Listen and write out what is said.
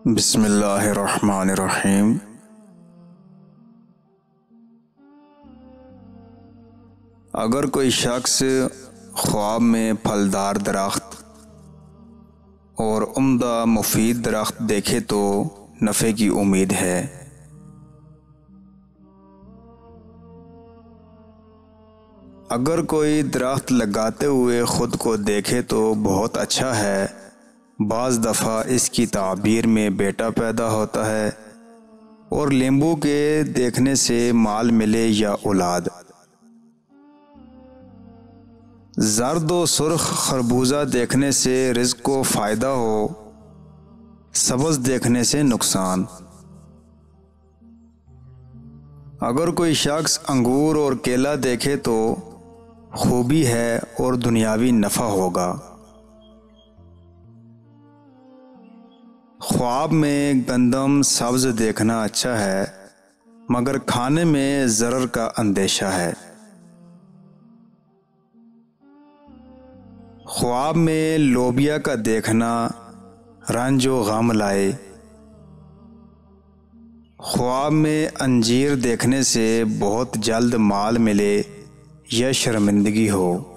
بسم اللہ الرحمن الرحیم۔ اگر کوئی شخص خواب میں پھلدار درخت اور عمدہ مفید درخت دیکھے تو نفع کی امید ہے۔ اگر کوئی درخت لگاتے ہوئے خود کو دیکھے تو بہت اچھا ہے، بعض دفعہ اس کی تعبیر میں بیٹا پیدا ہوتا ہے اور لیمبو کے دیکھنے سے مال ملے یا اولاد۔ زرد و سرخ خربوزہ دیکھنے سے رزق کو فائدہ ہو، سبز دیکھنے سے نقصان۔ اگر کوئی شخص انگور اور کیلا دیکھے تو خوبی ہے اور دنیاوی نفع ہوگا۔ خواب میں گندم سبز دیکھنا اچھا ہے، مگر کھانے میں ضرر کا اندیشہ ہے۔ خواب میں لوبیا کا دیکھنا رنج و غم لائے۔ خواب میں انجیر دیکھنے سے بہت جلد مال ملے یا شرمندگی ہو۔